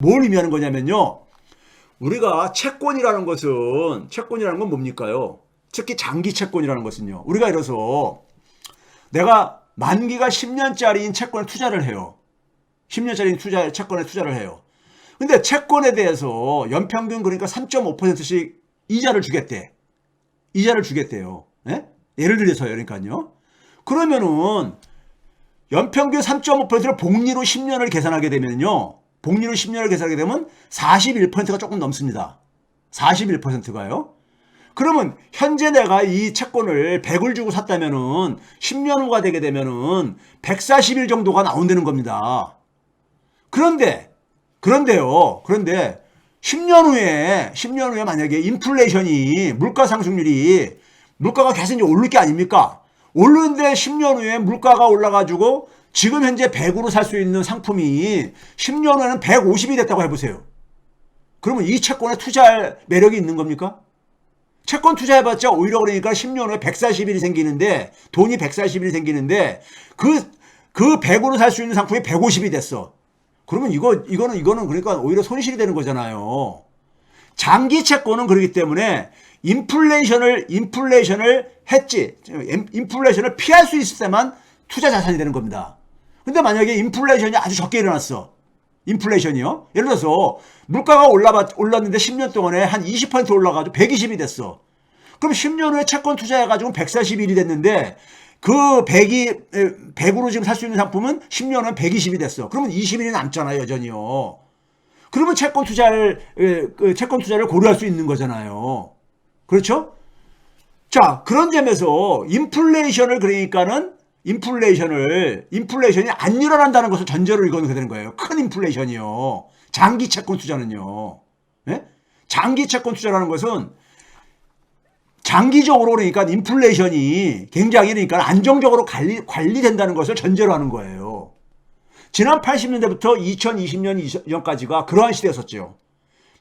뭘 의미하는 거냐면요. 우리가 채권이라는 건 뭡니까요? 특히 장기 채권이라는 것은요. 우리가 예를 들어서 내가 만기가 10년짜리인 채권에 투자를 해요. 10년짜리 채권에 투자를 해요. 근데 채권에 대해서 연평균 그러니까 3.5%씩 이자를 주겠대. 이자를 주겠대요. 예? 예를 들어서요. 그러니까요. 그러면은 연평균 3.5%를 복리로 10년을 계산하게 되면요. 복리로 10년을 계산하게 되면 41%가 조금 넘습니다. 41%가요. 그러면 현재 내가 이 채권을 100을 주고 샀다면은 10년 후가 되게 되면은 140일 정도가 나온다는 겁니다. 그런데 10년 후에 만약에 인플레이션이 물가가 계속 이제 오를 게 아닙니까? 오르는데 10년 후에 물가가 올라가지고 지금 현재 100으로 살 수 있는 상품이 10년 후에는 150이 됐다고 해보세요. 그러면 이 채권에 투자할 매력이 있는 겁니까? 채권 투자해봤자 오히려 그러니까 10년 후에 140일이 생기는데 돈이 140일이 생기는데 그 100으로 살 수 있는 상품이 150이 됐어. 그러면 이거는 그러니까 오히려 손실이 되는 거잖아요. 장기 채권은 그렇기 때문에 인플레이션을 피할 수 있을 때만 투자 자산이 되는 겁니다. 근데 만약에 인플레이션이 아주 적게 일어났어. 인플레이션이요. 예를 들어서 물가가 올랐는데 10년 동안에 한 20% 올라가지고 120이 됐어. 그럼 10년 후에 채권 투자해가지고 141이 됐는데 그 100으로 지금 살 수 있는 상품은 10년 후에 120이 됐어. 그러면 20일이 남잖아요, 여전히요. 그러면 채권 투자를 고려할 수 있는 거잖아요. 그렇죠? 자, 그런 점에서 인플레이션이 안 일어난다는 것을 전제로 이거는 되는 거예요. 큰 인플레이션이요. 장기 채권 투자는요. 네? 장기 채권 투자라는 것은 장기적으로 그러니까 인플레이션이 굉장히 그러니까 안정적으로 관리된다는 것을 전제로 하는 거예요. 지난 80년대부터 2020년까지가 그러한 시대였었죠.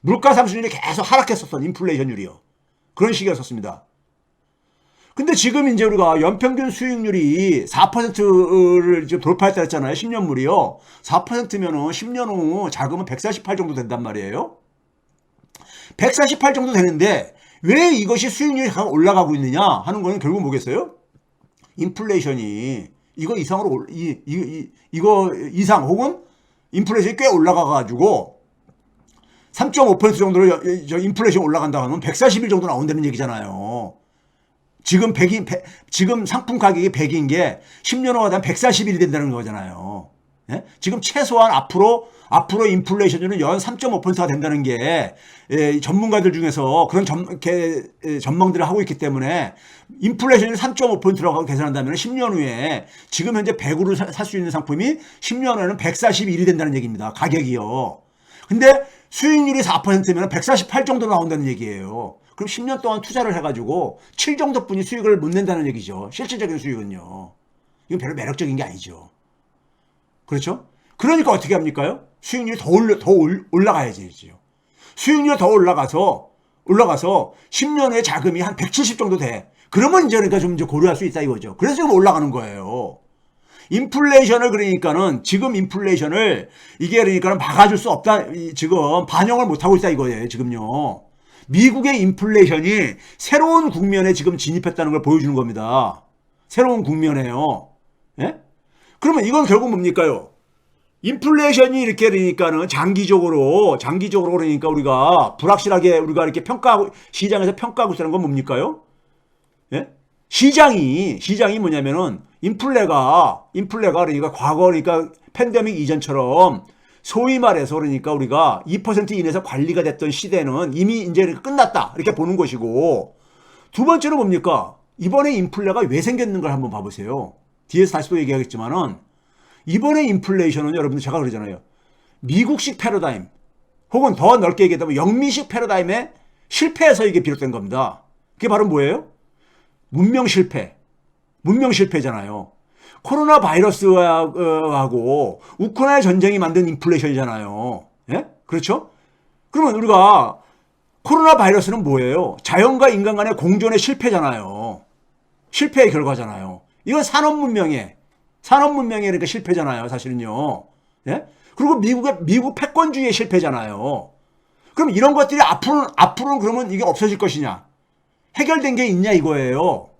물가 상승률이 계속 하락했었던 인플레이션율이요. 그런 시기였었습니다. 근데 지금 이제 우리가 연평균 수익률이 4%를 지금 돌파했다 했잖아요. 10년물이요. 4%면은 10년 후 자금은 148 정도 된단 말이에요. 148 정도 되는데 왜 이것이 수익률이 올라가고 있느냐 하는 거는 결국 뭐겠어요? 인플레이션이 이거 이상 혹은 인플레이션이 꽤 올라가가지고 3.5% 정도로 인플레이션 올라간다 하면 140일 정도 나온다는 얘기잖아요. 지금 상품 가격이 100인 게 10년 후가 되면 140일이 된다는 거잖아요. 예? 지금 최소한 앞으로 인플레이션율은 연 3.5%가 된다는 게 전문가들 중에서 그런 전망들을 하고 있기 때문에 인플레이션이 3.5%라고 계산한다면 10년 후에 지금 현재 100으로 살 수 있는 상품이 10년 후에는 141이 된다는 얘기입니다. 가격이요. 근데 수익률이 4%면 148 정도 나온다는 얘기예요. 그럼 10년 동안 투자를 해가지고 7 정도뿐이 수익을 못 낸다는 얘기죠. 실질적인 수익은요. 이건 별로 매력적인 게 아니죠. 그렇죠? 그러니까 어떻게 합니까요? 수익률이 더 올라가야지. 수익률이 더 올라가서 10년 후에 자금이 한 170 정도 돼. 그러면 이제 그러니까 좀 이제 고려할 수 있다 이거죠. 그래서 지금 올라가는 거예요. 지금 인플레이션을 이게 그러니까 막아줄 수 없다. 지금 반영을 못하고 있다 이거예요. 지금요. 미국의 인플레이션이 새로운 국면에 지금 진입했다는 걸 보여주는 겁니다. 새로운 국면에요. 예? 그러면 이건 결국 뭡니까요? 인플레이션이 이렇게 되니까는 장기적으로 그러니까 우리가 불확실하게 우리가 이렇게 시장에서 평가하고 있다는 건 뭡니까요? 예? 시장이 뭐냐면은 인플레가 그러니까 과거 그러니까 팬데믹 이전처럼 소위 말해서 그러니까 우리가 2% 이내에서 관리가 됐던 시대는 이미 이제 끝났다 이렇게 보는 것이고, 두 번째로 뭡니까? 이번에 인플레가 왜 생겼는가 한번 봐보세요. 뒤에서 다시 또 얘기하겠지만은 이번에 인플레이션은 여러분들 제가 그러잖아요. 미국식 패러다임 혹은 더 넓게 얘기하면 영미식 패러다임의 실패에서 이게 비롯된 겁니다. 그게 바로 뭐예요? 문명 실패잖아요. 코로나 바이러스하고 우크라이나 전쟁이 만든 인플레이션이잖아요. 예? 그렇죠? 그러면 우리가 코로나 바이러스는 뭐예요? 자연과 인간 간의 공존의 실패잖아요. 실패의 결과잖아요. 이건 산업 문명의 그러니까 실패잖아요, 사실은요. 예? 그리고 미국 패권주의의 실패잖아요. 그럼 이런 것들이 앞으로는 그러면 이게 없어질 것이냐? 해결된 게 있냐 이거예요.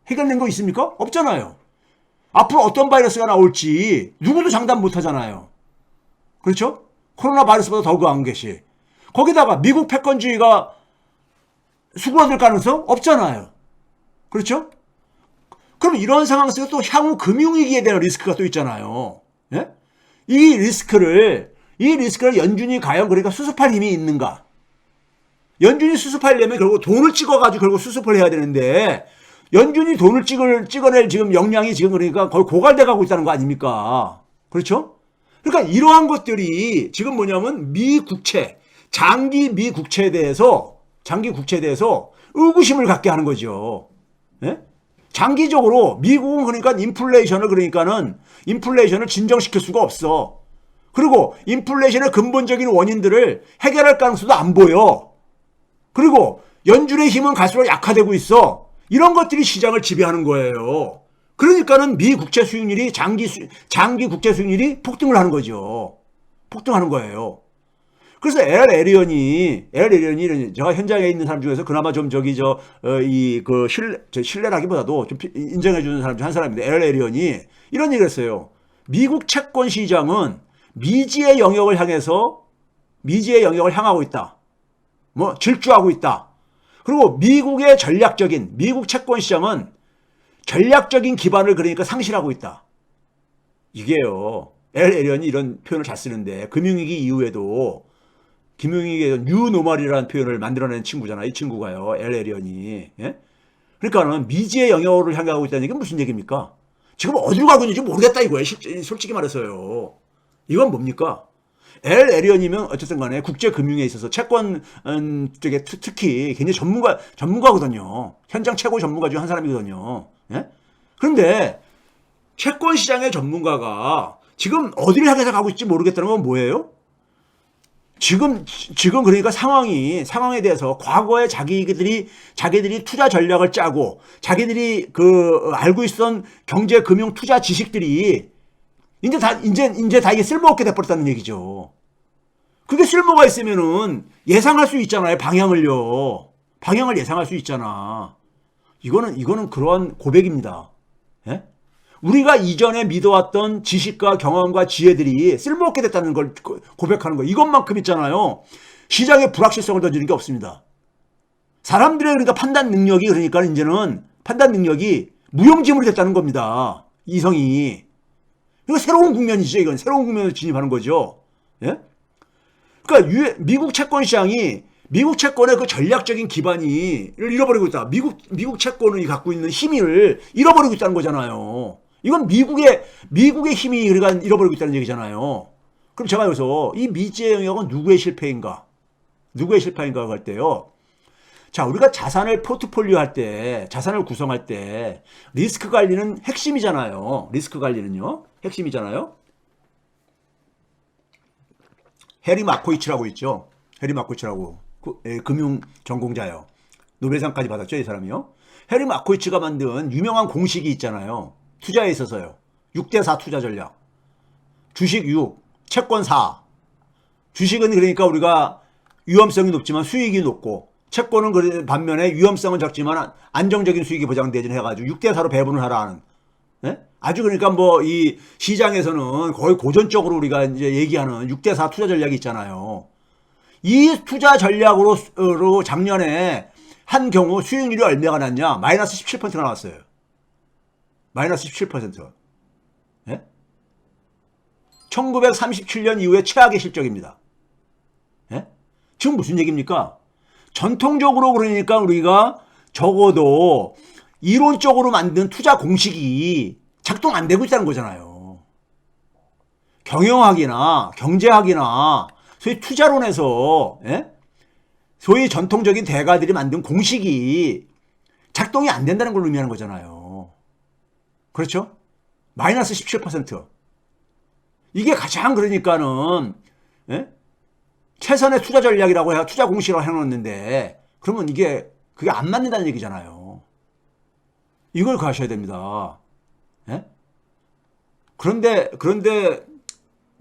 해결된 거 있습니까? 없잖아요. 앞으로 어떤 바이러스가 나올지 누구도 장담 못 하잖아요. 그렇죠? 코로나 바이러스보다 더 강한 것이. 거기다가 미국 패권주의가 수그러들 가능성 없잖아요. 그렇죠? 그럼 이런 상황 속에서 또 향후 금융위기에 대한 리스크가 또 있잖아요. 예? 이 리스크를 연준이 과연 그러니까 수습할 힘이 있는가? 연준이 수습하려면 결국 돈을 찍어가지고 결국 수습을 해야 되는데 연준이 돈을 찍어낼 지금 역량이 지금 그러니까 거의 고갈돼 가고 있다는 거 아닙니까? 그렇죠? 그러니까 이러한 것들이 지금 뭐냐면 장기 미국채에 대해서 의구심을 갖게 하는 거죠. 예? 장기적으로 미국은 그러니까 인플레이션을 진정시킬 수가 없어. 그리고 인플레이션의 근본적인 원인들을 해결할 가능성도 안 보여. 그리고 연준의 힘은 갈수록 약화되고 있어. 이런 것들이 시장을 지배하는 거예요. 그러니까는 미 국채 수익률이 장기 국채 수익률이 폭등을 하는 거죠. 폭등하는 거예요. 그래서 엘 에리언이 제가 현장에 있는 사람 중에서 그나마 좀 신뢰라기보다도 좀 인정해 주는 사람 중 한 사람인데 엘 에리언이 이런 얘기를 했어요. 미국 채권 시장은 미지의 영역을 향하고 있다. 질주하고 있다. 그리고 미국 채권 시장은 전략적인 기반을 그러니까 상실하고 있다. 이게요. 엘 에리언이 이런 표현을 잘 쓰는데 금융위기 이후에도 뉴노멀이라는 표현을 만들어낸 친구잖아요. 이 친구가요. 엘 에리언이. 예? 그러니까는 미지의 영역을 향하고 있다는 얘기는 무슨 얘기입니까? 지금 어디로 가고 있는지 모르겠다 이거예요. 솔직히 말해서요. 이건 뭡니까? 엘 에리언이면 어쨌든 간에 국제금융에 있어서 채권 쪽에 특히 굉장히 전문가거든요. 현장 최고 전문가 중 한 사람이거든요. 예? 그런데 채권 시장의 전문가가 지금 어디를 향해서 가고 있을지 모르겠다는 건 뭐예요? 지금 그러니까 상황에 대해서 과거에 자기들이 투자 전략을 짜고 자기들이 알고 있었던 경제 금융 투자 지식들이 이제 다 이게 쓸모없게 돼버렸다는 얘기죠. 그게 쓸모가 있으면은 예상할 수 있잖아요. 방향을 예상할 수 있잖아. 이거는 그러한 고백입니다. 예? 우리가 이전에 믿어왔던 지식과 경험과 지혜들이 쓸모없게 됐다는 걸 고백하는 거. 이것만큼 있잖아요. 시장에 불확실성을 던지는 게 없습니다. 사람들의 그러니까 판단 능력이 무용지물이 됐다는 겁니다. 이성이. 이거 새로운 국면이죠. 이건 새로운 국면으로 진입하는 거죠. 예? 그러니까 미국 채권 시장이 미국 채권의 그 전략적인 기반을 잃어버리고 있다. 미국 채권이 갖고 있는 힘을 잃어버리고 있다는 거잖아요. 이건 미국의 힘이 그러니까 잃어버리고 있다는 얘기잖아요. 그럼 제가 여기서 이 미지의 영역은 누구의 실패인가 할 때요. 자, 우리가 자산을 포트폴리오 할 때, 자산을 구성할 때 리스크 관리는 핵심이잖아요. 리스크 관리는요. 핵심이잖아요. 해리 마코이치라고 있죠. 해리 마코이치라고. 금융 전공자예요. 노벨상까지 받았죠, 이 사람이요. 해리 마코이치가 만든 유명한 공식이 있잖아요. 투자에 있어서요. 6대4 투자 전략. 주식 6, 채권 4. 주식은 그러니까 우리가 위험성이 높지만 수익이 높고, 채권은 반면에 위험성은 적지만 안정적인 수익이 보장되진 해가지고 6대4로 배분을 하라는. 네? 아주 그러니까 이 시장에서는 거의 고전적으로 우리가 이제 얘기하는 6대4 투자 전략이 있잖아요. 이 투자 전략으로 작년에 한 경우 수익률이 얼마가 났냐? 마이너스 17%가 나왔어요. 마이너스 17%. 예? 1937년 이후에 최악의 실적입니다. 예? 지금 무슨 얘기입니까? 전통적으로 그러니까 우리가 적어도 이론적으로 만든 투자 공식이 작동 안 되고 있다는 거잖아요. 경영학이나 경제학이나 소위 투자론에서 소위 전통적인 대가들이 만든 공식이 작동이 안 된다는 걸 의미하는 거잖아요. 그렇죠? 마이너스 17%. 이게 가장 그러니까는 최선의 투자 전략이라고 해야 투자 공식이라고 해놓는데 그러면 그게 안 맞는다는 얘기잖아요. 이걸 가셔야 됩니다. 그런데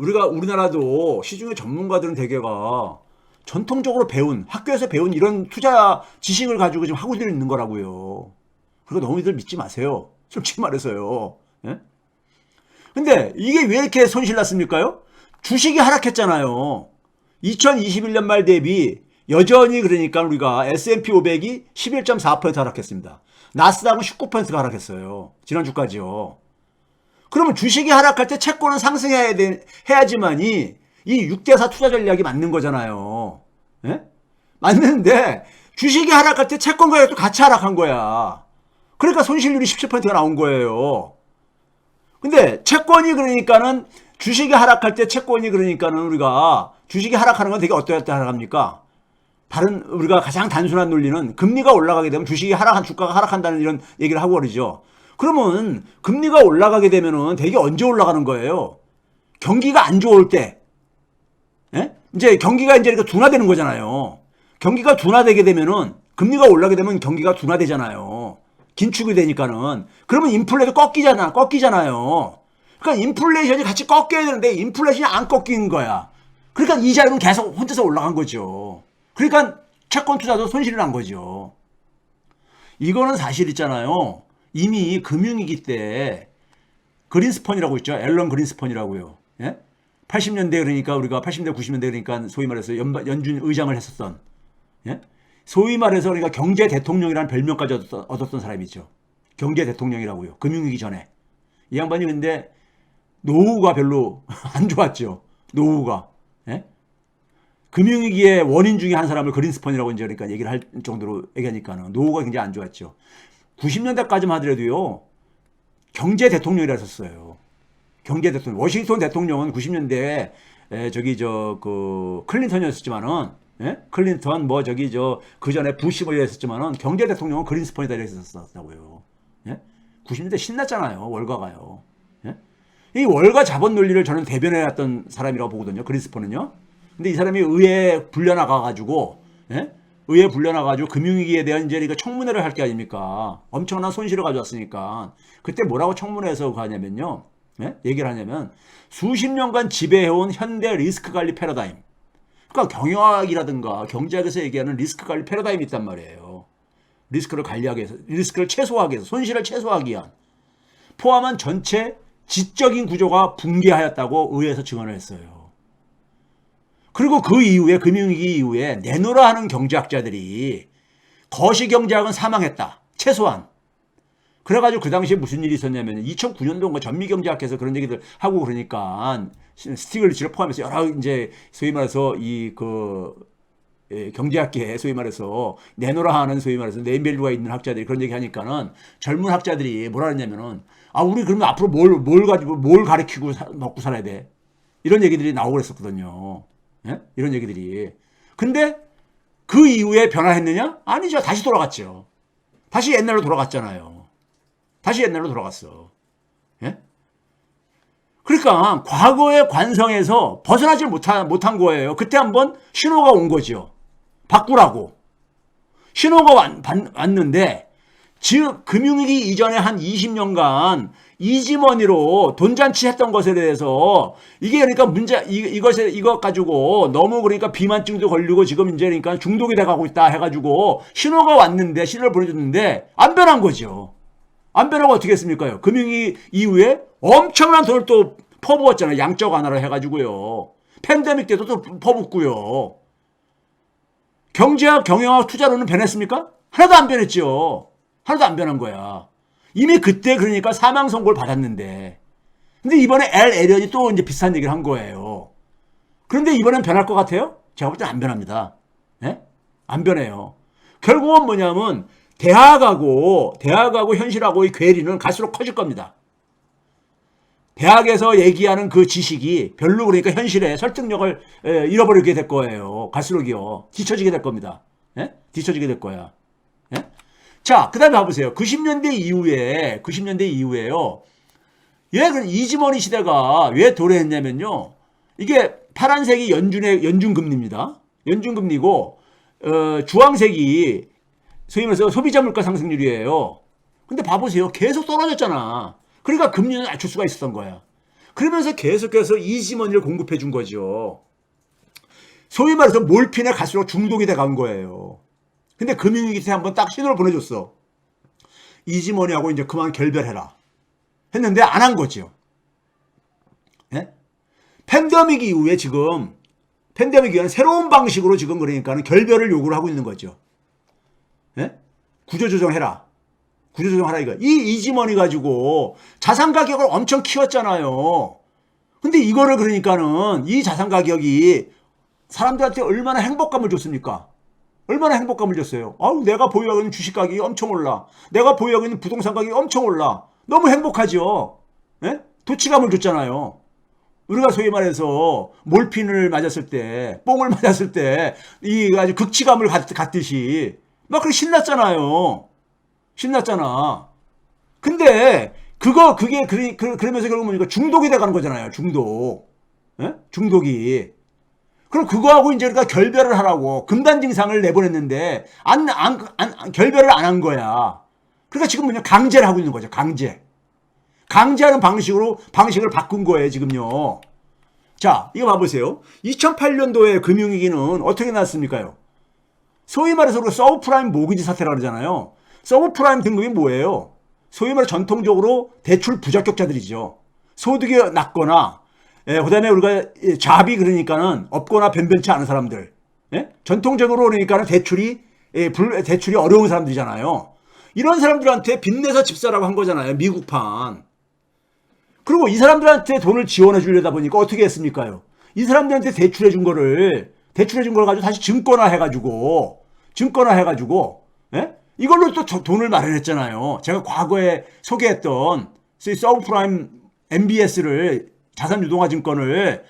우리나라도 시중에 전문가들은 대개가 전통적으로 배운, 학교에서 배운 이런 투자 지식을 가지고 지금 하고 있는 거라고요. 그러니까 너무들 믿지 마세요. 솔직히 말해서요. 예? 근데 이게 왜 이렇게 손실 났습니까요? 주식이 하락했잖아요. 2021년 말 대비 여전히 그러니까 우리가 S&P 500이 11.4% 하락했습니다. 나스닥은 19%가 하락했어요. 지난주까지요. 그러면 주식이 하락할 때 채권은 해야지만이 이 6대4 투자 전략이 맞는 거잖아요. 예? 맞는데 주식이 하락할 때 채권 가격도 같이 하락한 거야. 그러니까 손실률이 17%가 나온 거예요. 근데 채권이 그러니까는 주식이 하락할 때 채권이 그러니까는 우리가 주식이 하락하는 건 되게 어떻게 하락합니까? 다른 우리가 가장 단순한 논리는 금리가 올라가게 되면 주식이 주가가 하락한다는 이런 얘기를 하고 그러죠. 그러면 금리가 올라가게 되면은 되게 언제 올라가는 거예요? 경기가 안 좋을 때. 예? 이제 경기가 이제 이렇게 둔화되는 거잖아요. 경기가 둔화되게 되면은 금리가 올라가게 되면 경기가 둔화되잖아요. 긴축이 되니까는. 그러면 인플레도 꺾이잖아요. 그러니까 인플레이션이 같이 꺾여야 되는데 인플레이션이 안 꺾이는 거야. 그러니까 이자율은 계속 혼자서 올라간 거죠. 그러니까 채권 투자도 손실이 난 거죠. 이거는 사실 있잖아요. 이미 금융위기 때 그린스펀이라고 있죠. 앨런 그린스펀이라고요. 예? 80년대 그러니까 우리가 80년대 90년대 그러니까 소위 말해서 연준 의장을 했었던, 예? 소위 말해서 그러니까 경제 대통령이라는 별명까지 얻었던 사람이죠. 경제 대통령이라고요. 금융위기 전에. 이 양반이 근데 노후가 별로 안 좋았죠. 노후가. 예? 금융위기의 원인 중에 한 사람을 그린스펀이라고 이제 그러니까 얘기를 할 정도로 얘기하니까는 노후가 굉장히 안 좋았죠. 90년대까지만 하더라도요, 경제 대통령이라 했었어요. 경제 대통령. 워싱턴 대통령은 90년대에 클린턴이었었지만은, 예? 클린턴, 그 전에 부시 이랬었지만은 경제 대통령은 그린스펀이다 이랬었다고요. 예? 90년대 신났잖아요. 월가가요. 예? 이 월가 자본 논리를 저는 대변해왔던 사람이라고 보거든요. 그린스펀은요. 근데 이 사람이 의회에 불려나가가지고, 예? 의회에 불려나가지고 금융위기에 대한 이제 청문회를 할 게 아닙니까? 엄청난 손실을 가져왔으니까. 그때 뭐라고 청문회에서 하냐면요. 예? 얘기를 하냐면 수십 년간 지배해온 현대 리스크 관리 패러다임. 그러니까 경영학이라든가 경제학에서 얘기하는 리스크 관리 패러다임이 있단 말이에요. 리스크를 관리하기 위해서, 리스크를 최소화하기 위해서, 손실을 최소화하기 위한 포함한 전체 지적인 구조가 붕괴하였다고 의회에서 증언을 했어요. 그리고 그 이후에 금융위기 이후에 내노라 하는 경제학자들이 거시경제학은 사망했다. 최소한. 그래가지고 그 당시에 무슨 일이 있었냐면 2009년도인가 전미경제학회에서 그런 얘기들 하고 그러니까 스티글리츠를 포함해서 여러 이제 소위 말해서 경제학계에 소위 말해서 내노라 하는 소위 말해서 네임밸류가 있는 학자들이 그런 얘기 하니까는 젊은 학자들이 뭐라 그랬냐면은 우리 그러면 앞으로 뭘 가르치고 먹고 살아야 돼. 이런 얘기들이 나오고 그랬었거든요. 예? 이런 얘기들이. 근데 그 이후에 변화했느냐? 아니죠. 다시 돌아갔죠. 다시 옛날로 돌아갔잖아요. 다시 옛날로 돌아갔어. 예? 그러니까 과거의 관성에서 벗어나질 못한 거예요. 그때 한번 신호가 온 거죠. 바꾸라고. 신호가 왔는데 즉 금융위기 이전에 한 20년간 이지머니로 돈잔치 했던 것에 대해서 이게 그러니까 이것 가지고 너무 그러니까 비만증도 걸리고 지금 이제 그러니까 중독이 돼가고 있다 해가지고 신호가 왔는데 신호를 보내줬는데 안 변한 거죠. 안 변하고 어떻게 했습니까? 금융위기 이후에 엄청난 돈을 또 퍼부었잖아요. 양적 완화를 해가지고요. 팬데믹 때도 또 퍼붓고요. 경제학, 경영학, 투자로는 변했습니까? 하나도 안 변했죠. 하나도 안 변한 거야. 이미 그때 그러니까 사망 선고를 받았는데. 근데 이번에 엘 에리언이 또 이제 비슷한 얘기를 한 거예요. 그런데 이번엔 변할 것 같아요? 제가 볼 때는 안 변합니다. 예? 안 변해요. 결국은 뭐냐면 대학하고 현실하고의 괴리는 갈수록 커질 겁니다. 대학에서 얘기하는 그 지식이 별로 그러니까 현실에 설득력을 잃어버리게 될 거예요. 갈수록이요. 뒤처지게 될 겁니다. 예? 뒤처지게 될 거야. 예? 자, 그 다음에 봐보세요. 90년대 이후에요. 왜 이지머니 시대가 왜 도래했냐면요. 이게 파란색이 연준금리입니다. 연준금리고, 주황색이 소위 말해서 소비자 물가 상승률이에요. 근데 봐보세요. 계속 떨어졌잖아. 그러니까 금리는 낮출 수가 있었던 거야. 그러면서 계속해서 이지머니를 공급해 준 거죠. 소위 말해서 몰핀에 갈수록 중독이 돼 간 거예요. 근데 금융위기에 한번 딱 신호를 보내줬어. 이지머니하고 이제 그만 결별해라. 했는데 안 한 거죠. 예? 팬데믹 이후에 지금 팬데믹 이후에 새로운 방식으로 지금 그러니까는 결별을 요구를 하고 있는 거죠. 예? 구조조정해라. 구조조정하라 이거. 이 이지머니 가지고 자산 가격을 엄청 키웠잖아요. 근데 이거를 그러니까는 이 자산 가격이 사람들한테 얼마나 행복감을 줬습니까? 얼마나 행복감을 줬어요. 아우, 내가 보유하고 있는 주식 가격이 엄청 올라. 내가 보유하고 있는 부동산 가격이 엄청 올라. 너무 행복하죠. 예? 도취감을 줬잖아요. 우리가 소위 말해서 몰핀을 맞았을 때, 뽕을 맞았을 때, 이 아주 극치감을 갖듯이 막 그렇게 신났잖아요. 신났잖아. 근데 그게 그러면서 결국 뭐니까 중독이 돼가는 거잖아요. 중독. 예? 중독이. 그럼 그거하고 이제 우리가 결별을 하라고 금단 증상을 내보냈는데 결별을 안 한 거야. 그러니까 지금 뭐냐 강제를 하고 있는 거죠. 강제하는 방식을 바꾼 거예요. 지금요. 자, 이거 봐보세요. 2008년도에 금융위기는 어떻게 났습니까요? 소위 말해서 우리가 서브프라임 모기지 사태라고 그러잖아요. 서브프라임 등급이 뭐예요? 소위 말해 전통적으로 대출 부적격자들이죠. 소득이 낮거나 그다음에 우리가 잡이 그러니까는 없거나 변변치 않은 사람들. 예? 전통적으로 그러니까는 대출이 어려운 사람들이잖아요. 이런 사람들한테 빚내서 집 사라고 한 거잖아요. 미국판. 그리고 이 사람들한테 돈을 지원해 주려다 보니까 어떻게 했습니까요? 이 사람들한테 대출해 준 거를 가지고 다시 증권화 해가지고 예? 이걸로 또 돈을 마련했잖아요. 제가 과거에 소개했던 서브프라임 MBS를 자산유동화증권을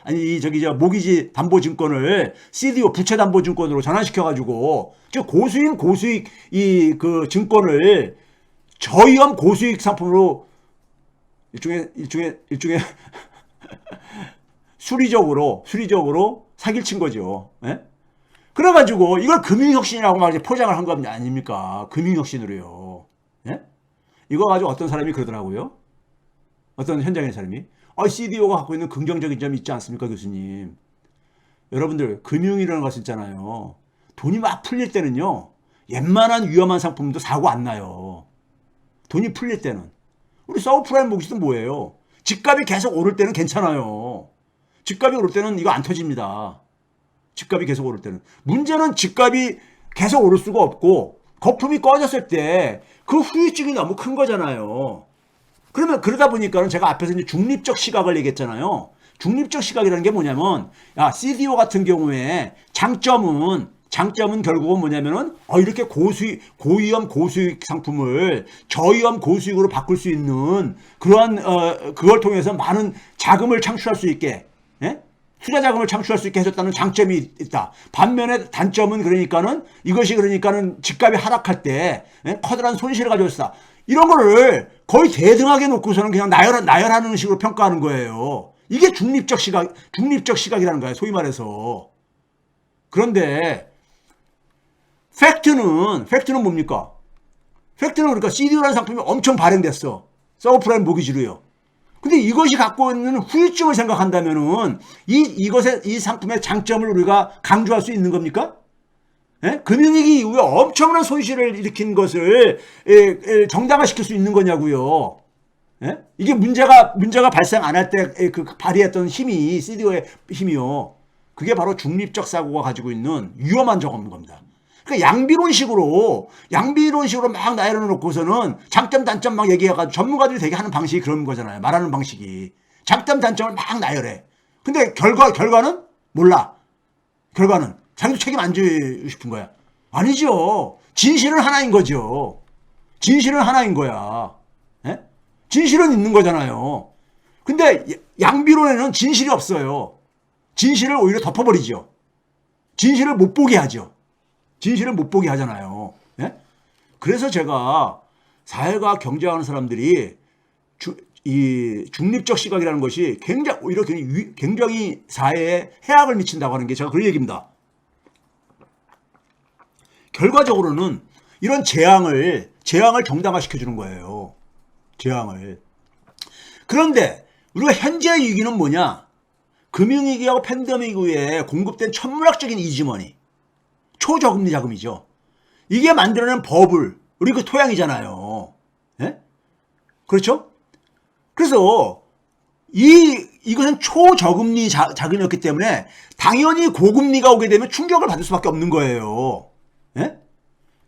모기지 담보증권을 CDO 부채담보증권으로 전환시켜가지고 즉 고수익 그 증권을 저위험 고수익 상품으로 일종의 수리적으로 사기를 친 거죠. 예? 그래가지고 이걸 금융혁신이라고 막 이제 포장을 한 거 아닙니까? 금융혁신으로요. 예? 이거 가지고 어떤 사람이 그러더라고요. 어떤 현장의 사람이 CDO가 갖고 있는 긍정적인 점이 있지 않습니까, 교수님? 여러분들 금융이라는 것이 있잖아요. 돈이 막 풀릴 때는요. 웬만한 위험한 상품도 사고 안 나요. 돈이 풀릴 때는. 우리 서브프라임 모기지는 뭐예요? 집값이 계속 오를 때는 괜찮아요. 집값이 오를 때는 이거 안 터집니다. 집값이 계속 오를 때는. 문제는 집값이 계속 오를 수가 없고 거품이 꺼졌을 때 그 후유증이 너무 큰 거잖아요. 그러다 보니까는 제가 앞에서 이제 중립적 시각을 얘기했잖아요. 중립적 시각이라는 게 뭐냐면, CDO 같은 경우에 장점은 결국은 뭐냐면은, 이렇게 고위험 고수익 상품을 저위험 고수익으로 바꿀 수 있는 그걸 통해서 많은 자금을 창출할 수 있게, 예? 투자 자금을 창출할 수 있게 해줬다는 장점이 있다. 반면에 단점은 이것이 집값이 하락할 때, 커다란 손실을 가져왔다. 이런 거를 거의 대등하게 놓고서는 그냥 나열하는 식으로 평가하는 거예요. 이게 중립적 시각이라는 거예요. 소위 말해서. 그런데 팩트는 뭡니까? 팩트는 그러니까 CDO라는 상품이 엄청 발행됐어. 서브프라임 모기지로요. 근데 이것이 갖고 있는 후유증을 생각한다면은 이 상품의 장점을 우리가 강조할 수 있는 겁니까? 예? 금융위기 이후에 엄청난 손실을 일으킨 것을 정당화시킬 수 있는 거냐고요. 예? 이게 문제가 발생 안 할 때 발휘했던 힘이 CDO의 힘이요. 그게 바로 중립적 사고가 가지고 있는 위험한 점인 겁니다. 그러니까 양비론식으로 막 나열해 놓고서는 장점 단점 막 얘기해가지고 전문가들이 되게 하는 방식이 그런 거잖아요. 말하는 방식이 장점 단점을 막 나열해. 근데 결과는 몰라. 결과는 자기도 책임 안 지고 싶은 거야. 아니죠. 진실은 하나인 거죠. 진실은 하나인 거야. 예? 진실은 있는 거잖아요. 근데 양비론에는 진실이 없어요. 진실을 오히려 덮어버리죠. 진실을 못 보게 하죠. 진실을 못 보게 하잖아요. 예? 그래서 제가 사회과 경제하는 사람들이 이 중립적 시각이라는 것이 굉장히 사회에 해악을 미친다고 하는 게 제가 그런 얘기입니다. 결과적으로는 이런 재앙을 정당화시켜주는 거예요. 재앙을. 그런데 우리가 현재 위기는 뭐냐? 금융위기하고 팬데믹 이후에 공급된 천문학적인 이지머니, 초저금리 자금이죠. 이게 만들어낸 버블, 우리 그 토양이잖아요. 예? 그렇죠? 그래서 이것은 초저금리 자금이었기 때문에 당연히 고금리가 오게 되면 충격을 받을 수밖에 없는 거예요. 예?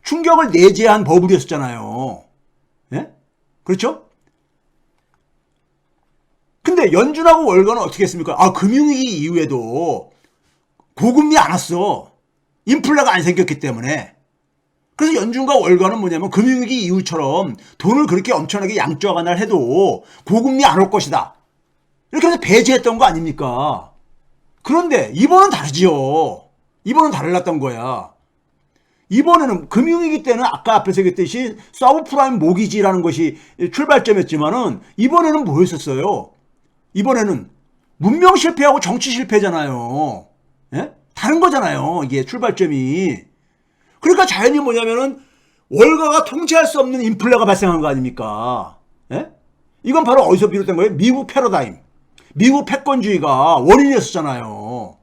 충격을 내재한 버블이었잖아요. 예? 그렇죠? 근데 연준하고 월가는 어떻게 했습니까? 금융위기 이후에도 고금리 안 왔어. 인플레가 안 생겼기 때문에. 그래서 연준과 월가는 뭐냐면 금융위기 이후처럼 돈을 그렇게 엄청나게 양적 완화를 해도 고금리 안 올 것이다. 이렇게 해서 배제했던 거 아닙니까? 그런데 이번은 다르지요. 이번은 달랐던 거야. 이번에는 금융위기 때는 아까 앞에서 얘기했듯이 서브프라임 모기지라는 것이 출발점이었지만은 이번에는 뭐였었어요? 이번에는 문명 실패하고 정치 실패잖아요. 예? 다른 거잖아요. 이게 출발점이. 그러니까 자연히 뭐냐면은 월가가 통제할 수 없는 인플레가 발생한 거 아닙니까? 예? 이건 바로 어디서 비롯된 거예요? 미국 패러다임. 미국 패권주의가 원인이었잖아요.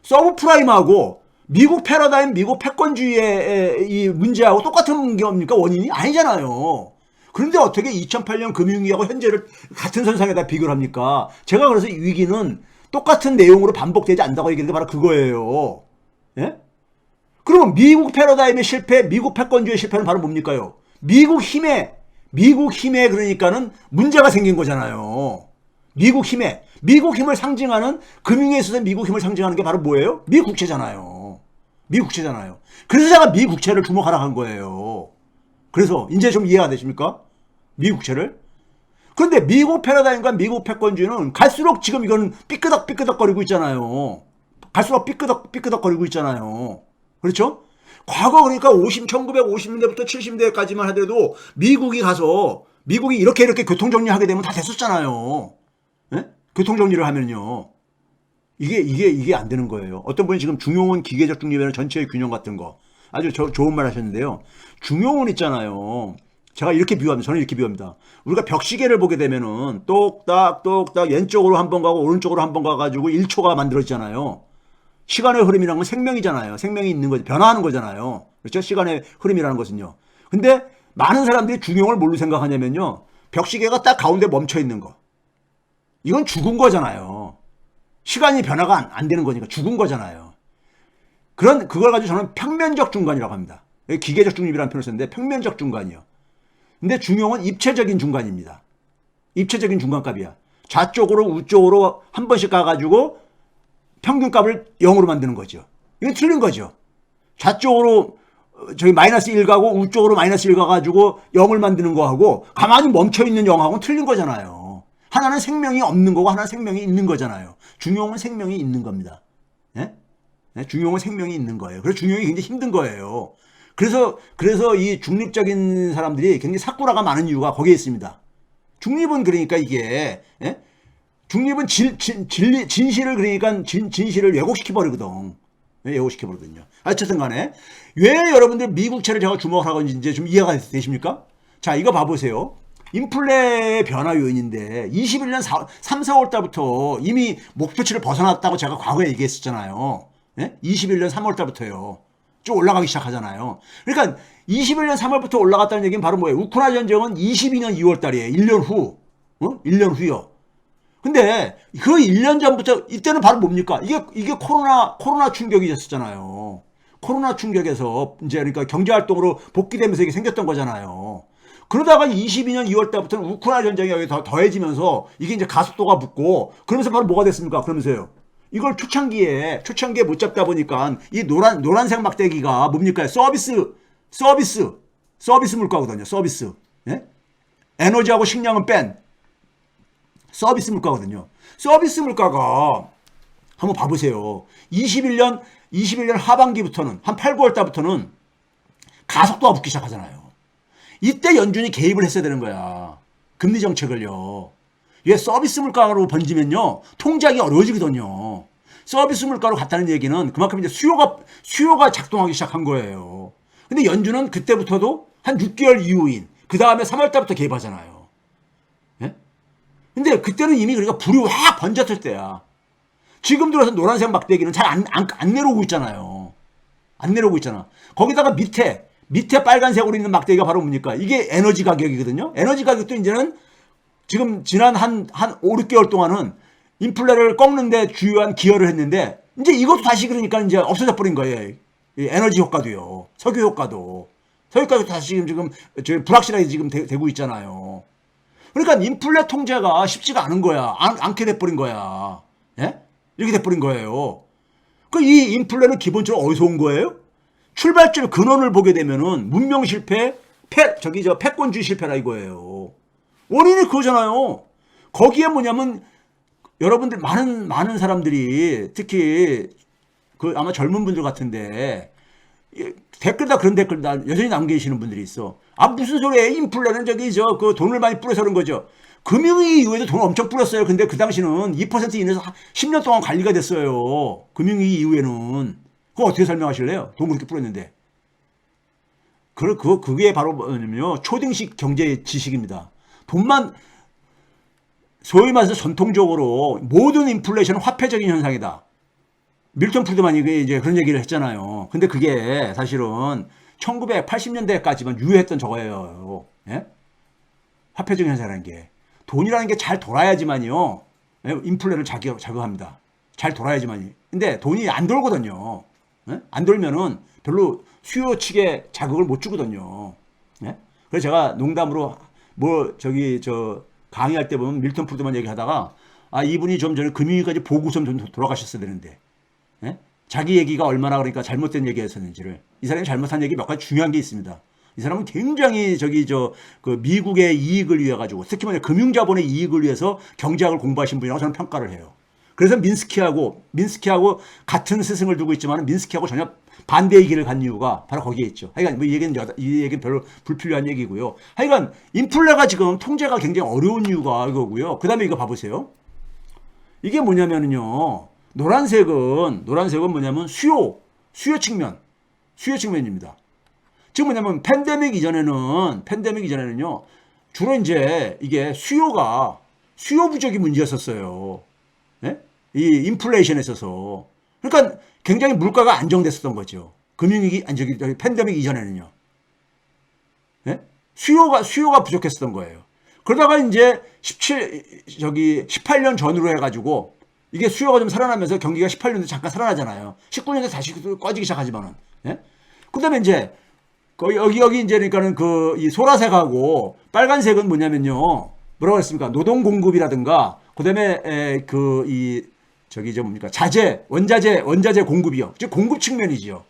서브프라임하고 미국 패러다임, 미국 패권주의의 이 문제하고 똑같은 겁니까? 원인이 아니잖아요. 그런데 어떻게 2008년 금융위기하고 현재를 같은 선상에다 비교를 합니까? 제가 그래서 이 위기는 똑같은 내용으로 반복되지 않는다고 얘기하는 게 바로 그거예요. 예? 그러면 미국 패러다임의 실패, 미국 패권주의 실패는 바로 뭡니까요? 미국 힘에 그러니까는 문제가 생긴 거잖아요. 미국 힘을 상징하는 금융에 있어서 미국 힘을 상징하는 게 바로 뭐예요? 미국채잖아요. 미국채잖아요. 그래서 제가 미국채를 주목하라 한 거예요. 그래서 이제 좀 이해가 되십니까? 미국채를. 그런데 미국 패러다임과 미국 패권주의는 갈수록 지금 이건 삐끄덕거리고 있잖아요. 갈수록 삐끄덕거리고 있잖아요. 그렇죠? 과거 그러니까 1950년대부터 70년대까지만 하더라도 미국이 이렇게 교통정리하게 되면 다 됐었잖아요. 예? 교통정리를 하면요. 이게 안 되는 거예요. 어떤 분이 지금 중용은 기계적 중립이나 전체의 균형 같은 거. 아주 좋은 말 하셨는데요. 중용은 있잖아요. 제가 이렇게 비유합니다. 저는 이렇게 비유합니다. 우리가 벽시계를 보게 되면은 똑딱 왼쪽으로 한 번 가고 오른쪽으로 한 번 가가지고 1초가 만들어지잖아요. 시간의 흐름이라는 건 생명이잖아요. 생명이 있는 거죠. 변화하는 거잖아요. 그렇죠? 시간의 흐름이라는 것은요. 근데 많은 사람들이 중용을 뭘로 생각하냐면요. 벽시계가 딱 가운데 멈춰 있는 거. 이건 죽은 거잖아요. 시간이 변화가 안 되는 거니까 죽은 거잖아요. 그걸 가지고 저는 평면적 중간이라고 합니다. 기계적 중립이라는 표현을 썼는데 평면적 중간이요. 근데 중용은 입체적인 중간입니다. 입체적인 중간값이야. 좌쪽으로 우쪽으로 한 번씩 가가지고 평균값을 0으로 만드는 거죠. 이건 틀린 거죠. 좌쪽으로 마이너스 1 가고 우쪽으로 마이너스 1 가가지고 0을 만드는 거하고 가만히 멈춰있는 0하고는 틀린 거잖아요. 하나는 생명이 없는 거고 하나는 생명이 있는 거잖아요. 중용은 생명이 있는 겁니다. 예? 중용은 생명이 있는 거예요. 그래서 중용이 굉장히 힘든 거예요. 그래서 이 중립적인 사람들이 굉장히 사꾸라가 많은 이유가 거기에 있습니다. 중립은 그러니까 이게, 예? 중립은 진실을 그러니까 진실을 왜곡시켜버리거든. 왜곡시켜버리거든요. 어쨌든 간에 왜 여러분들 미국채를 제가 주목을 하고 이제 좀 이해가 되십니까? 자, 이거 봐보세요. 인플레 변화 요인인데 21년 3, 4월 달부터 이미 목표치를 벗어났다고 제가 과거에 얘기했었잖아요. 예? 21년 3월 달부터요. 쭉 올라가기 시작하잖아요. 그러니까 21년 3월부터 올라갔다는 얘기는 바로 뭐예요? 우크라이나 전쟁은 22년 2월 달이에요. 1년 후. 1년 후요. 근데 그 1년 전부터 이때는 바로 뭡니까? 이게 코로나 충격이었잖아요. 코로나 충격에서 이제 그러니까 경제 활동으로 복귀되면서 이게 생겼던 거잖아요. 그러다가 22년 2월 달부터는 우크라이나 전쟁이 여기 더해지면서 이게 이제 가속도가 붙고 그러면서 바로 뭐가 됐습니까? 그러면서요. 이걸 초창기에 못 잡다 보니까 이 노란색 막대기가 뭡니까? 서비스 물가거든요. 서비스. 예? 에너지하고 식량은 뺀 서비스 물가거든요. 서비스 물가가 한번 봐보세요. 21년 하반기부터는 한 8, 9월 달부터는 가속도가 붙기 시작하잖아요. 이때 연준이 개입을 했어야 되는 거야. 금리 정책을요. 이게 서비스 물가로 번지면요. 통제하기 어려워지거든요. 서비스 물가로 갔다는 얘기는 그만큼 이제 수요가 작동하기 시작한 거예요. 근데 연준은 그때부터도 한 6개월 이후인 그 다음에 3월 달부터 개입하잖아요. 예? 근데 그때는 이미 그러니까 불이 확 번졌을 때야. 지금 들어서 노란색 막대기는 잘 안 내려오고 있잖아요. 안 내려오고 있잖아. 거기다가 밑에 빨간색으로 있는 막대기가 바로 뭡니까? 이게 에너지 가격이거든요. 에너지 가격도 이제는 지금 지난 한 5, 6개월 동안은 인플레를 꺾는데 주요한 기여를 했는데 이제 이것도 다시 그러니까 이제 없어져 버린 거예요. 이 에너지 효과도요. 석유 효과도. 석유 효과도 다시 지금 불확실하게 지금 되고 있잖아요. 그러니까 인플레 통제가 쉽지가 않은 거야. 않게 돼버린 거야. 예? 이렇게 돼버린 거예요. 그 이 인플레는 기본적으로 어디서 온 거예요? 출발점 근원을 보게 되면은 문명 실패, 패권주의 실패라 이거예요. 원인이 그거잖아요. 거기에 뭐냐면 여러분들 많은 사람들이 특히 그 아마 젊은 분들 같은데 댓글다 그런 댓글다 여전히 남기시는 분들이 있어. 아 무슨 소리예요? 인플레는 그 돈을 많이 뿌려서 그런 거죠. 금융위기 이후에도 돈 엄청 뿌렸어요. 근데 그 당시는 2% 이내에서 10년 동안 관리가 됐어요. 금융위기 이후에는. 그거 어떻게 설명하실래요? 돈 그렇게 뿌렸는데. 그게 바로 뭐냐면요. 초딩식 경제 지식입니다. 돈만, 소위 말해서 전통적으로 모든 인플레이션은 화폐적인 현상이다. 밀턴 프리드만이 이제 그런 얘기를 했잖아요. 근데 그게 사실은 1980년대까지만 유효했던 저거예요. 예? 화폐적인 현상이라는 게. 돈이라는 게 잘 돌아야지만요. 인플레를 자극합니다. 잘 돌아야지만이. 근데 돈이 안 돌거든요. 예? 안 돌면은 별로 수요 측에 자극을 못 주거든요. 예? 그래서 제가 농담으로 강의할 때 보면 밀턴 프리드만 얘기하다가 아 이분이 좀 전에 금융위기까지 보고서 좀 돌아가셨어야 되는데 예? 자기 얘기가 얼마나 그러니까 잘못된 얘기였었는지를 이 사람이 잘못한 얘기 몇 가지 중요한 게 있습니다. 이 사람은 굉장히 그 미국의 이익을 위해 가지고 특히 말해 금융자본의 이익을 위해서 경제학을 공부하신 분이라고 저는 평가를 해요. 그래서 민스키하고 같은 스승을 두고 있지만 민스키하고 전혀 반대의 길을 간 이유가 바로 거기에 있죠. 하여간 뭐 이 얘기는 별로 불필요한 얘기고요. 하여간 인플레가 지금 통제가 굉장히 어려운 이유가 이거고요. 그 다음에 이거 봐보세요. 이게 뭐냐면요. 노란색은 뭐냐면 수요 측면입니다. 지금 뭐냐면 팬데믹 이전에는요. 주로 이제 이게 수요 부족이 문제였었어요. 네? 이 인플레이션에 있어서. 그러니까 굉장히 물가가 안정됐었던 거죠. 금융위기, 팬데믹 이전에는요. 네? 수요가 부족했었던 거예요. 그러다가 이제 18년 전으로 해가지고 이게 수요가 좀 살아나면서 경기가 18년도 잠깐 살아나잖아요. 19년도 다시 꺼지기 시작하지만은. 예? 그 다음에 이제 여기 이제 그러니까는 이 소라색하고 빨간색은 뭐냐면요. 뭐라고 했습니까? 노동 공급이라든가 그다음에 원자재 공급이요. 즉 공급 측면이지요.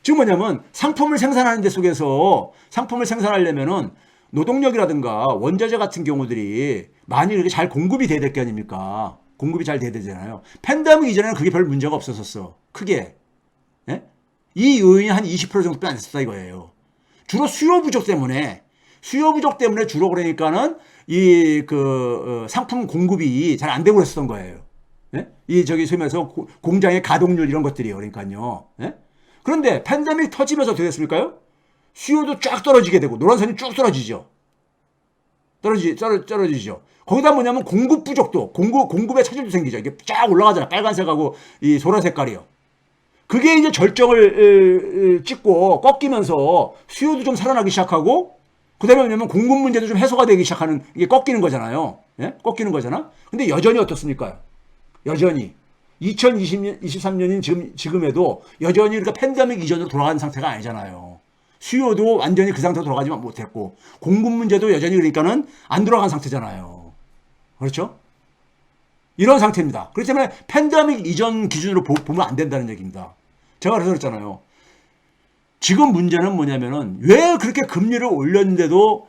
지금 뭐냐면 상품을 생산하는 데 속에서 상품을 생산하려면은 노동력이라든가 원자재 같은 경우들이 많이 이렇게 잘 공급이 돼야 될 게 아닙니까? 공급이 잘 돼야 되잖아요. 팬데믹 이전에는 그게 별 문제가 없었었어. 크게. 예? 이 요인이 한 20% 정도 안 됐었다 이거예요. 주로 수요 부족 때문에 주로 그러니까는 상품 공급이 잘 안 되고 그랬었던 거예요. 예? 소위 말해서 공장의 가동률 이런 것들이요. 그러니까요. 예? 그런데 팬데믹 터지면서 어떻게 됐습니까요? 수요도 쫙 떨어지게 되고 노란선이 쭉 떨어지죠. 떨어지죠. 거기다 뭐냐면 공급 부족도 공급의 차질도 생기죠. 이게 쫙 올라가잖아. 빨간색하고 이 소라 색깔이요. 그게 이제 절정을 찍고 꺾이면서 수요도 좀 살아나기 시작하고 그다음에 뭐냐면 공급 문제도 좀 해소가 되기 시작하는 이게 꺾이는 거잖아요. 예? 꺾이는 거잖아. 근데 여전히 어떻습니까? 여전히 2023년인 지금에도 여전히 그러니까 팬데믹 이전으로 돌아가는 상태가 아니잖아요. 수요도 완전히 그 상태로 돌아가지 못했고 공급 문제도 여전히 그러니까는 안 돌아간 상태잖아요. 그렇죠? 이런 상태입니다. 그렇기 때문에 팬데믹 이전 기준으로 보면 안 된다는 얘기입니다. 제가 그래서 그랬잖아요. 지금 문제는 뭐냐면은 왜 그렇게 금리를 올렸는데도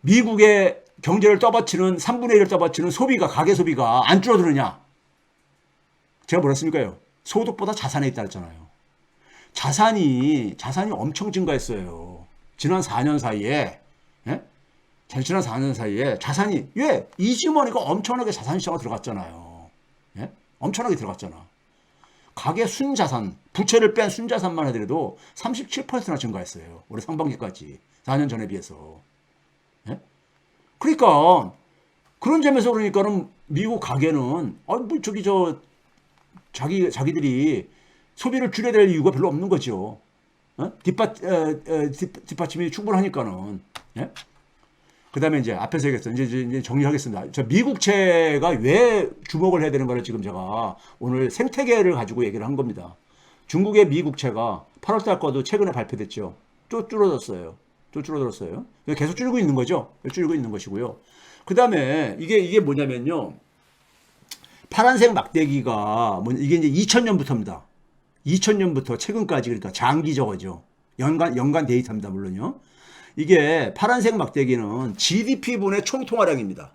미국의 경제를 떠받치는 3분의 1을 떠받치는 가계 소비가 안 줄어드느냐? 제가 뭐라 했습니까요? 소득보다 자산에 있다 그랬잖아요. 자산이 엄청 증가했어요. 지난 4년 사이에. 예? 지난 4년 사이에 자산이 왜? 이지머니가 엄청나게 자산 시장으로 들어갔잖아요. 예? 엄청나게 들어갔잖아. 가계 순자산, 부채를 뺀 순자산만 하더라도 37%나 증가했어요. 올해 상반기까지. 4년 전에 비해서. 예? 그러니까 그런 점에서 그러니까는 미국 가게는 뭐 저기 자기들이 소비를 줄여야 될 이유가 별로 없는 거죠. 뒷받침이 충분하니까는. 예? 그 다음에 이제 앞에서 얘기했어. 이제 정리하겠습니다. 저 미국채가 왜 주목을 해야 되는 거를 지금 제가 오늘 생태계를 가지고 얘기를 한 겁니다. 중국의 미국채가 8월달 거도 최근에 발표됐죠. 또 줄어들었어요. 또 줄어들었어요. 계속 줄고 있는 거죠. 줄고 있는 것이고요. 그 다음에 이게 뭐냐면요. 파란색 막대기가 이게 이제 2000년부터입니다. 2000년부터 최근까지 그러니까 장기적이죠. 연간 데이터입니다. 물론요. 이게 파란색 막대기는 GDP분의 총통화량입니다.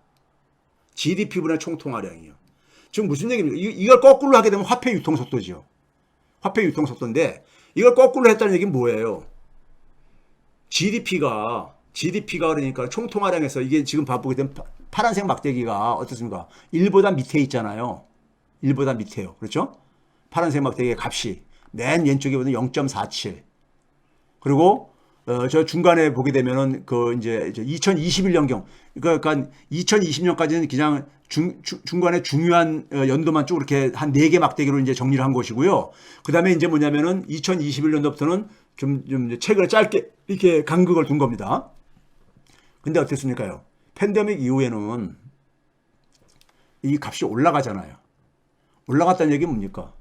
GDP분의 총통화량이요. 지금 무슨 얘기입니까? 이걸 거꾸로 하게 되면 화폐 유통속도죠. 화폐 유통속도인데 이걸 거꾸로 했다는 얘기는 뭐예요? GDP가 그러니까 총통화량에서 이게 지금 보게 되면 파란색 막대기가 어떻습니까? 1보다 밑에 있잖아요. 1보다 밑에요. 그렇죠? 파란색 막대기의 값이 맨 왼쪽에 보면 0.47. 그리고 저 중간에 보게 되면은 이제 2021년경 그러니까 2020년까지는 그냥 중간에 중요한 연도만 쭉 이렇게 한 4개 막대기로 이제 정리를 한 것이고요. 그다음에 이제 뭐냐면은 2021년도부터는 좀 최근에 짧게 이렇게 간극을 둔 겁니다. 근데 어땠습니까요? 팬데믹 이후에는 이 값이 올라가잖아요. 올라갔다는 얘기는 뭡니까?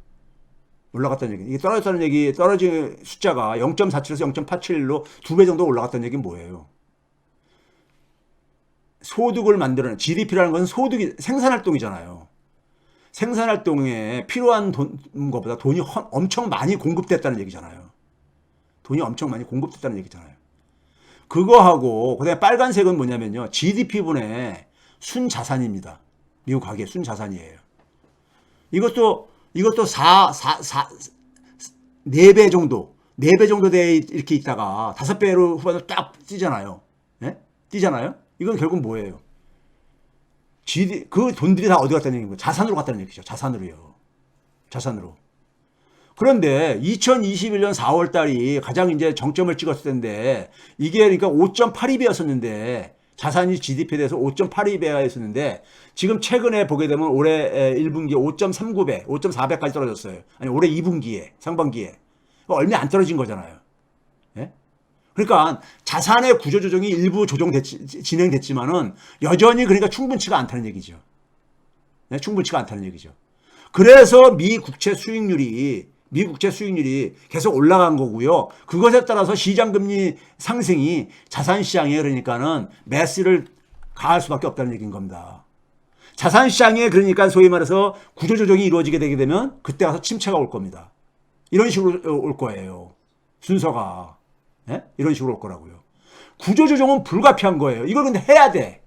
올라갔다는 얘기. 이게 떨어졌다는 얘기, 떨어진 숫자가 0.47에서 0.87로 2배 정도 올라갔다는 얘기는 뭐예요? 소득을 만들어낸, GDP라는 것은 소득이, 생산활동이잖아요. 생산활동에 필요한 것보다 돈이 엄청 많이 공급됐다는 얘기잖아요. 돈이 엄청 많이 공급됐다는 얘기잖아요. 그거하고, 그 다음에 빨간색은 뭐냐면요. GDP분의 순자산입니다. 미국 가계 순자산이에요. 이것도 4배 정도, 4배 정도 돼 이렇게 있다가 5배로 후반으로 딱 뛰잖아요. 네? 뛰잖아요? 이건 결국 뭐예요? 그 돈들이 다 어디 갔다는 얘기인 거예요? 자산으로 갔다는 얘기죠. 자산으로요. 자산으로. 그런데 2021년 4월 달이 가장 이제 정점을 찍었을 텐데 이게 그러니까 5.82배였었는데 자산이 GDP에 대해서 5.82배가 있었는데 지금 최근에 보게 되면 올해 1분기에 5.39배, 5.4배까지 떨어졌어요. 아니 올해 2분기에, 상반기에. 얼마 안 떨어진 거잖아요. 예? 그러니까 자산의 구조조정이 일부 진행됐지만은 여전히 그러니까 충분치가 않다는 얘기죠. 네? 충분치가 않다는 얘기죠. 그래서 미 국채 수익률이 계속 올라간 거고요. 그것에 따라서 시장금리 상승이 자산시장에 그러니까는 매스를 가할 수밖에 없다는 얘기인 겁니다. 자산시장에 그러니까 소위 말해서 구조조정이 이루어지게 되게 되면 그때 가서 침체가 올 겁니다. 이런 식으로 올 거예요. 순서가. 네? 이런 식으로 올 거라고요. 구조조정은 불가피한 거예요. 이걸 근데 해야 돼.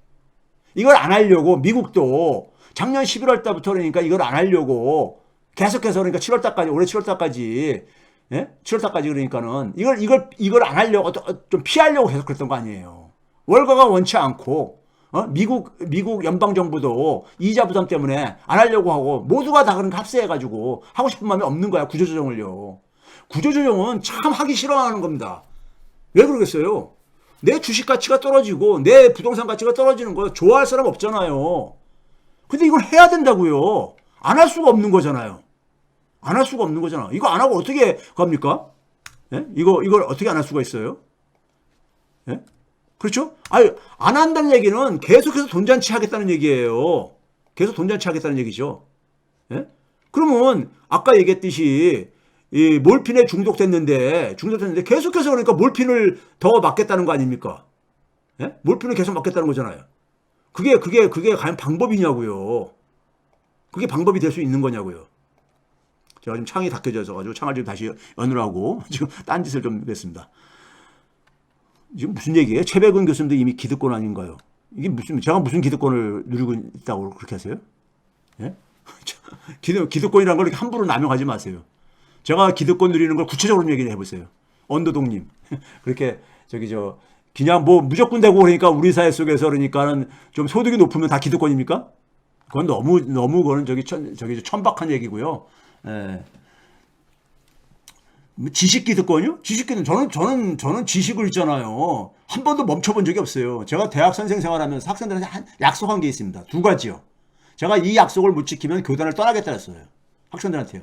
이걸 안 하려고 미국도 작년 11월 달부터 그러니까 이걸 안 하려고 계속해서 그러니까 7월 달까지 올해 7월 달까지 예? 7월 달까지 그러니까는 이걸 안 하려고 좀 피하려고 계속 그랬던 거 아니에요. 월가가 원치 않고 미국 연방 정부도 이자 부담 때문에 안 하려고 하고 모두가 다 그러니까 합세해 가지고 하고 싶은 마음이 없는 거야. 구조조정을요. 구조조정은 참 하기 싫어하는 겁니다. 왜 그러겠어요? 내 주식 가치가 떨어지고 내 부동산 가치가 떨어지는 거 좋아할 사람 없잖아요. 근데 이걸 해야 된다고요. 안 할 수가 없는 거잖아요. 안 할 수가 없는 거잖아. 이거 안 하고 어떻게 갑니까? 예? 이걸 어떻게 안 할 수가 있어요? 예? 그렇죠? 아니, 안 한다는 얘기는 계속해서 돈잔치 하겠다는 얘기예요. 계속 돈잔치 하겠다는 얘기죠. 예? 그러면 아까 얘기했듯이 이 몰핀에 중독됐는데 계속해서 그러니까 몰핀을 더 맞겠다는 거 아닙니까? 예? 몰핀을 계속 맞겠다는 거잖아요. 그게 과연 방법이냐고요. 그게 방법이 될 수 있는 거냐고요. 제가 지금 창이 닫혀져서 가지고 창을 좀 다시 연으라고 지금 딴짓을 좀 했습니다. 지금 무슨 얘기예요? 최백은 교수님도 이미 기득권 아닌가요? 이게 제가 무슨 기득권을 누리고 있다고 그렇게 하세요? 예? 기득권이라는 걸 함부로 남용하지 마세요. 제가 기득권 누리는 걸 구체적으로 얘기를 해보세요. 언더독님. 그렇게 그냥 뭐 무조건 되고 그러니까 우리 사회 속에서 그러니까는 좀 소득이 높으면 다 기득권입니까? 그건 너무 그거는 천박한 얘기고요. 예. 뭐 지식 기득권이요? 지식 기득 저는 지식을 있잖아요. 한 번도 멈춰본 적이 없어요. 제가 대학 선생 생활하면서 학생들한테 약속한 게 있습니다. 두 가지요. 제가 이 약속을 못 지키면 교단을 떠나겠다 했어요. 학생들한테요.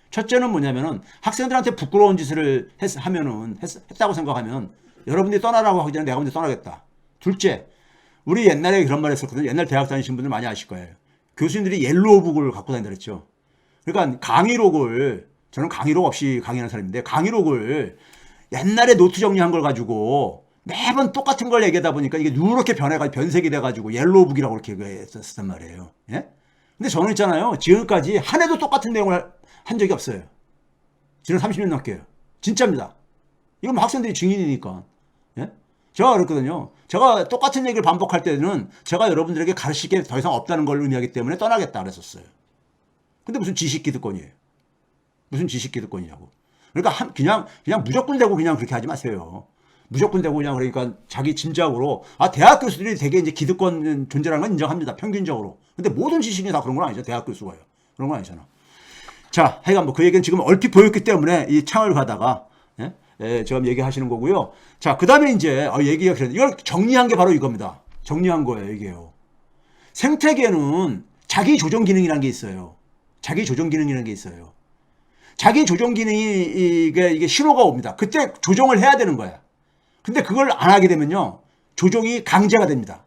첫째는 뭐냐면은 학생들한테 부끄러운 짓을 했다고 생각하면 여러분들이 떠나라고 하기 전에 내가 먼저 떠나겠다. 둘째, 우리 옛날에 그런 말 했었거든요. 옛날 대학 다니신 분들 많이 아실 거예요. 교수님들이 옐로우북을 갖고 다닌다 그랬죠. 그러니까 강의록을, 저는 강의록 없이 강의하는 사람인데, 강의록을 옛날에 노트 정리한 걸 가지고 매번 똑같은 걸 얘기하다 보니까 이게 누렇게 변색이 돼가지고 옐로우북이라고 이렇게 했었단 말이에요. 예? 근데 저는 있잖아요. 지금까지 한 해도 똑같은 내용을 한 적이 없어요. 지금 30년 넘게요. 진짜입니다. 이건 뭐 학생들이 증인이니까. 예? 제가 그랬거든요. 제가 똑같은 얘기를 반복할 때는 제가 여러분들에게 가르칠 게 더 이상 없다는 걸 의미하기 때문에 떠나겠다 그랬었어요. 근데 무슨 지식 기득권이에요. 무슨 지식 기득권이냐고. 그러니까 그냥 무조건 되고 그냥 그렇게 하지 마세요. 무조건 되고 그냥 그러니까 자기 짐작으로 대학 교수들이 되게 이제 기득권 존재라는 건 인정합니다. 평균적으로. 근데 모든 지식이 다 그런 건 아니죠. 대학 교수가요. 그런 건 아니잖아. 자, 하여간 뭐 그 얘기는 지금 얼핏 보였기 때문에 이 창을 가다가 지금 얘기하시는 거고요. 자, 그 다음에 이제 얘기가 그랬는데 이걸 정리한 게 바로 이겁니다. 정리한 거예요, 이게요. 생태계는 자기 조정 기능이라는 게 있어요. 자기 조정 기능이라는 게 있어요. 자기 조정 기능이 이게 신호가 옵니다. 그때 조정을 해야 되는 거야. 근데 그걸 안 하게 되면요, 조정이 강제가 됩니다.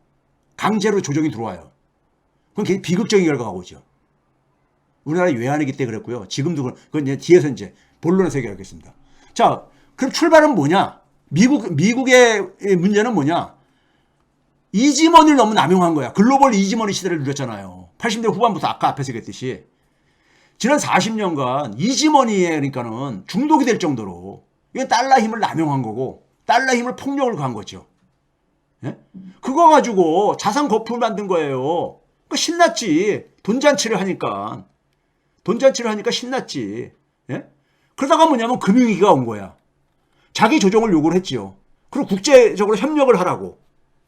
강제로 조정이 들어와요. 그건 굉장히 비극적인 결과가 오죠. 우리나라 외환위기 때 그랬고요. 지금도 그건 이제 뒤에서 이제 본론에서 얘기하겠습니다. 자, 그럼 출발은 뭐냐? 미국의 문제는 뭐냐? 이지머니를 너무 남용한 거야. 글로벌 이지머니 시대를 누렸잖아요. 80대 후반부터 아까 앞에서 얘기했듯이. 지난 40년간 이지머니에 그러니까는 중독이 될 정도로 이건 달러 힘을 남용한 거고 달러 힘을 폭력을 가한 거죠. 예? 그거 가지고 자산 거품을 만든 거예요. 그 신났지. 돈잔치를 하니까 신났지. 예? 그러다가 뭐냐면 금융위기가 온 거야. 자기 조정을 요구를 했지요. 그리고 국제적으로 협력을 하라고.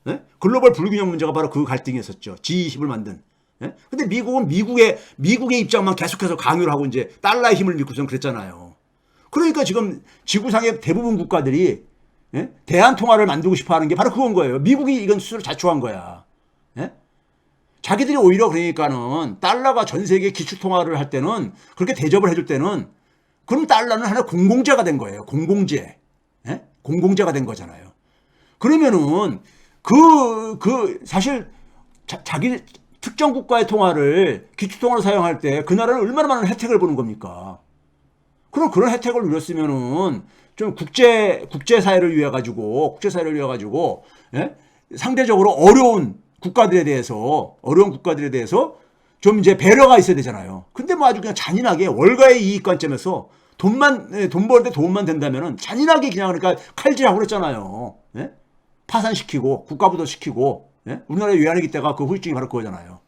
예? 글로벌 불균형 문제가 바로 그 갈등이었었죠. G20을 만든. 예? 근데 미국은 미국의 입장만 계속해서 강요를 하고 이제 달러의 힘을 믿고선 그랬잖아요. 그러니까 지금 지구상의 대부분 국가들이 대한 통화를 만들고 싶어 하는 게 바로 그건 거예요. 미국이 이건 스스로 자초한 거야. 예? 자기들이 오히려 그러니까는 달러가 전 세계 기축 통화를 할 때는 그렇게 대접을 해줄 때는 그럼 달러는 하나 공공재가 된 거예요. 공공재. 예? 공공재가 된 거잖아요. 그러면은 사실 자기 특정 국가의 통화를 기축통화로 사용할 때 그 나라는 얼마나 많은 혜택을 보는 겁니까? 그럼 그런 혜택을 누렸으면은 좀 국제사회를 위해 가지고 예? 상대적으로 어려운 국가들에 대해서 좀 이제 배려가 있어야 되잖아요. 근데 뭐 아주 그냥 잔인하게 월가의 이익 관점에서 돈 벌 때 도움만 된다면은 잔인하게 그냥 그러니까 칼질하고 그랬잖아요. 예? 파산시키고 국가부도 시키고. 예? 우리나라의 외환위기 때가 그 후유증이 바로 그거잖아요.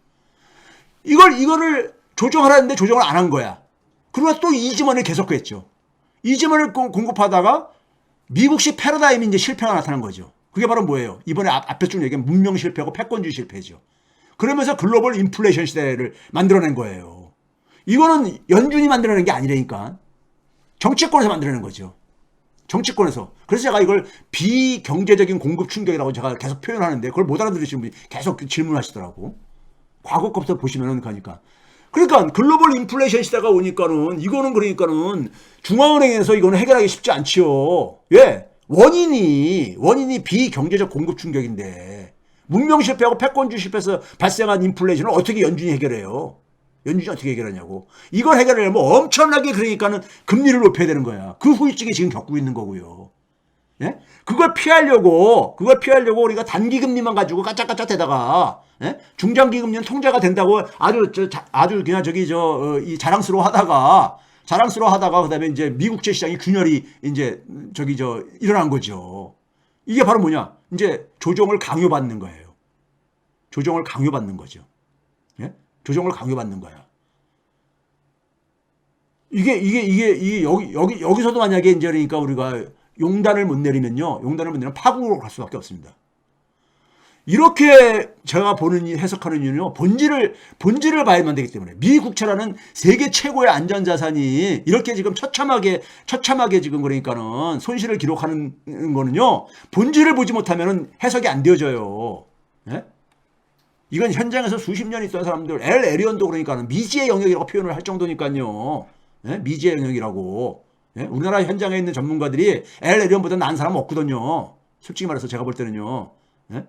이거를 조정하라는데 조정을 안 한 거야. 그리고 또 이지머니를 계속했죠. 이지머니를 공급하다가 미국식 패러다임이 이제 실패가 나타난 거죠. 그게 바로 뭐예요? 이번에 앞에 쭉 얘기한 문명 실패고 패권주의 실패죠. 그러면서 글로벌 인플레이션 시대를 만들어낸 거예요. 이거는 연준이 만들어낸 게 아니라니까. 정치권에서 만들어낸 거죠. 정치권에서. 그래서 제가 이걸 비경제적인 공급 충격이라고 제가 계속 표현하는데 그걸 못 알아들으시는 분이 계속 질문하시더라고. 과거 것부터 보시면은 그러니까 글로벌 인플레이션 시대가 오니까는 이거는 그러니까는 중앙은행에서 이거는 해결하기 쉽지 않지요. 왜? 원인이 비경제적 공급 충격인데 문명 실패하고 패권주의 실패해서 발생한 인플레이션을 어떻게 연준이 해결해요? 연준이 어떻게 해결하냐고. 이걸 해결하려면 엄청나게 그러니까는 금리를 높여야 되는 거야. 그 후유증이 지금 겪고 있는 거고요. 예? 그걸 피하려고 우리가 단기 금리만 가지고 까짝까짝 대다가 예? 중장기 금리는 통제가 된다고 아주 그냥 이 자랑스러워 하다가 그다음에 이제 미국제 시장이 균열이 이제 일어난 거죠. 이게 바로 뭐냐? 이제 조정을 강요받는 거예요. 조정을 강요받는 거죠. 예? 조정을 강요받는 거야. 이게 여기서도 만약에 이제 그러니까 우리가 용단을 못 내리면 파국으로 갈 수밖에 없습니다. 이렇게 제가 보는 해석하는 이유는요. 본질을 봐야만 되기 때문에 미 국채라는 세계 최고의 안전 자산이 이렇게 지금 처참하게 지금 그러니까는 손실을 기록하는 거는요. 본질을 보지 못하면은 해석이 안 되어져요. 예? 이건 현장에서 수십 년 있던 사람들 엘 에리언도 그러니까는 미지의 영역이라고 표현을 할 정도니까요. 예? 미지의 영역이라고. 예? 우리나라 현장에 있는 전문가들이 엘 에리언보다 나은 사람 없거든요. 솔직히 말해서 제가 볼 때는요. 예?